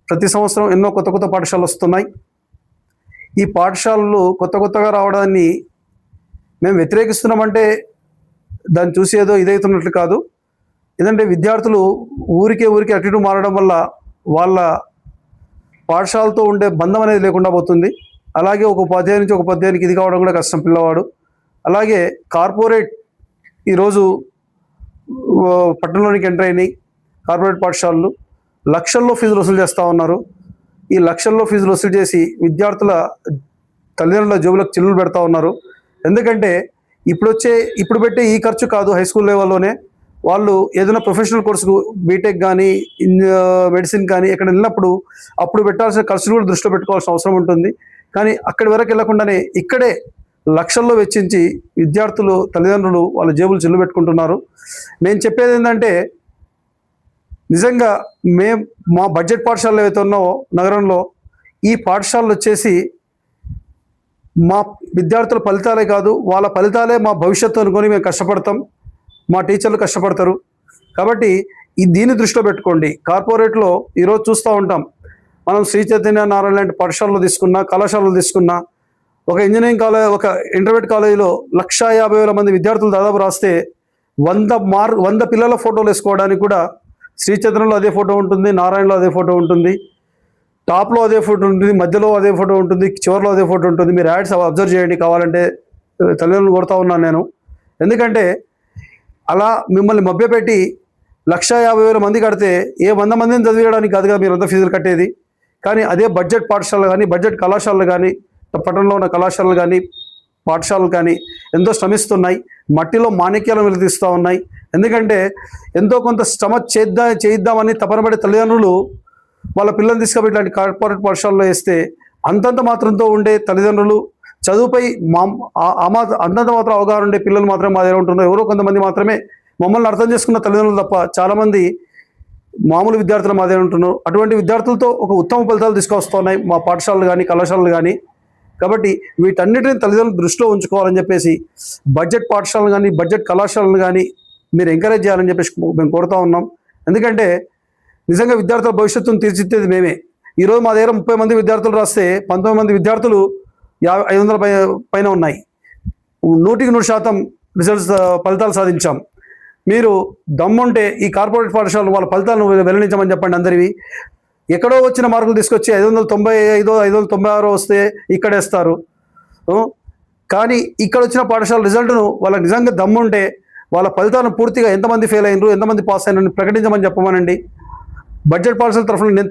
ప్రతి సంవత్సరం ఎన్నో కొత్త కొత్త పాఠశాలలు వస్తున్నాయి. ఈ పాఠశాలలు కొత్తగా రావడాన్ని మేము వ్యతిరేకిస్తున్నామంటే దాన్ని చూసి ఏదో ఇదవుతున్నట్లు కాదు. ఎందుకంటే విద్యార్థులు ఊరికే అటు ఇటు మారడం వల్ల వాళ్ళ పాఠశాలతో ఉండే బంధం అనేది లేకుండా పోతుంది. అలాగే ఒక ఉపాధ్యాయుని నుంచి ఒక ఉపాధ్యాయునికి ఇది కావడం కూడా కష్టం పిల్లవాడు. అలాగే కార్పొరేట్ ఈరోజు పట్టణంలోనికి ఎంటర్ అయినాయి. కార్పొరేట్ పాఠశాలలు లక్షల్లో ఫీజులు వసూలు చేస్తూ ఉన్నారు. ఈ లక్షల్లో ఫీజులు వసూలు చేసి విద్యార్థుల తల్లిదండ్రుల జోబులకు చిల్లులు పెడతా ఉన్నారు. ఎందుకంటే ఇప్పుడు పెట్టే ఈ ఖర్చు కాదు, హై స్కూల్ లెవెల్లోనే వాళ్ళు ఏదైనా ప్రొఫెషనల్ కోర్సు బీటెక్ కానీ మెడిసిన్ కానీ ఎక్కడ వెళ్ళినప్పుడు అప్పుడు పెట్టాల్సిన ఖర్చులు కూడా దృష్టిలో పెట్టుకోవాల్సిన అవసరం ఉంటుంది. కానీ అక్కడి వరకు వెళ్లకుండానే ఇక్కడే లక్షల్లో వెచ్చించి విద్యార్థులు తల్లిదండ్రులు వాళ్ళ జేబులు చిల్లు పెట్టుకుంటున్నారు. మేము చెప్పేది ఏంటంటే నిజంగా మా బడ్జెట్ పాఠశాలలు ఏవైతే ఉన్నావో నగరంలో ఈ పాఠశాలలు వచ్చేసి మా విద్యార్థుల ఫలితాలే కాదు, వాళ్ళ ఫలితాలే మా భవిష్యత్తు అనుకొని మేము కష్టపడతాం, మా టీచర్లు కష్టపడతారు. కాబట్టి దీన్ని దృష్టిలో పెట్టుకోండి. కార్పొరేట్లో ఈరోజు చూస్తూ ఉంటాం మనం శ్రీ చైతన్య నారాయణ లాంటి పాఠశాలలో తీసుకున్నా, కళాశాలలు తీసుకున్నా, ఒక ఇంజనీరింగ్ కాలేజ్, ఒక ఇంటర్మీడియట్ కాలేజీలో 1,50,000 మంది విద్యార్థులు దాదాపు రాస్తే 100 పిల్లల ఫోటోలు వేసుకోవడానికి కూడా శ్రీ చైతన్యలో అదే ఫోటో ఉంటుంది, నారాయణలో అదే ఫోటో ఉంటుంది, టాప్లో అదే ఫోటో ఉంటుంది, మధ్యలో అదే ఫోటో ఉంటుంది, చివరిలో అదే ఫోటో ఉంటుంది. మీరు యాడ్స్ అబ్జర్వ్ చేయండి కావాలంటే. తల్లిదండ్రులు కొడతా ఉన్నాను నేను. ఎందుకంటే అలా మిమ్మల్ని మభ్యపెట్టి 1,50,000 మంది కడితే ఏ 100 మందిని చదివేయడానికి కాదుగా మీరు అంత ఫీజులు కట్టేది. కానీ అదే బడ్జెట్ పాఠశాలలు కానీ, బడ్జెట్ కళాశాలలు కానీ, పట్టణంలో ఉన్న కళాశాలలు కానీ, పాఠశాలలు కానీ ఎంతో శ్రమిస్తున్నాయి, మట్టిలో మాణిక్యాలను వెలిగిస్తూ ఉన్నాయి. ఎందుకంటే ఎంతో కొంత శ్రమ చేయిద్దామని తపనపడే తల్లిదండ్రులు వాళ్ళ పిల్లల్ని తీసుకుపోయి ఇట్లాంటి కార్పొరేట్ పాఠశాలలో వేస్తే అంతంత మాత్రంతో ఉండే తల్లిదండ్రులు, చదువుపై అంతంత మాత్రం అవగాహన ఉండే పిల్లలు మాత్రమే మా దగ్గర ఉంటున్నారు. ఎవరో కొంతమంది మాత్రమే మమ్మల్ని అర్థం చేసుకున్న తల్లిదండ్రులు తప్ప చాలామంది మామూలు విద్యార్థులు మా దగ్గర ఉంటున్నారు. అటువంటి విద్యార్థులతో ఒక ఉత్తమ ఫలితాలు తీసుకొస్తున్నాయి మా పాఠశాలలు కానీ, కళాశాలలు కానీ. కాబట్టి వీటన్నిటిని తల్లిదండ్రులు దృష్టిలో ఉంచుకోవాలని చెప్పేసి బడ్జెట్ పాఠశాలలు కానీ, బడ్జెట్ కళాశాలలు కానీ మీరు ఎంకరేజ్ చేయాలని చెప్పేసి మేము కోరుతా ఉన్నాం. ఎందుకంటే నిజంగా విద్యార్థుల భవిష్యత్తును తీర్చిదిద్దేది మేమే. ఈరోజు మా దగ్గర 30 మంది విద్యార్థులు రాస్తే 19 మంది విద్యార్థులు 500 పైన ఉన్నాయి. 100% రిజల్ట్స్ ఫలితాలు సాధించాం. మీరు దమ్ముంటే ఈ కార్పొరేట్ పాఠశాలలు వాళ్ళ ఫలితాలను వెల్లడించమని చెప్పండి అందరివి. ఎక్కడో వచ్చిన మార్కులు తీసుకొచ్చి 595, 596 వస్తే ఇక్కడేస్తారు. కానీ ఇక్కడ వచ్చిన పాఠశాల రిజల్ట్ను వాళ్ళకి నిజంగా దమ్ముంటే వాళ్ళ ఫలితాలను పూర్తిగా ఎంతమంది ఫెయిల్ అయినరు, ఎంతమంది పాస్ అయినరు ప్రకటించమని చెప్పమనండి. బడ్జెట్ పాఠశాల తరఫున నేను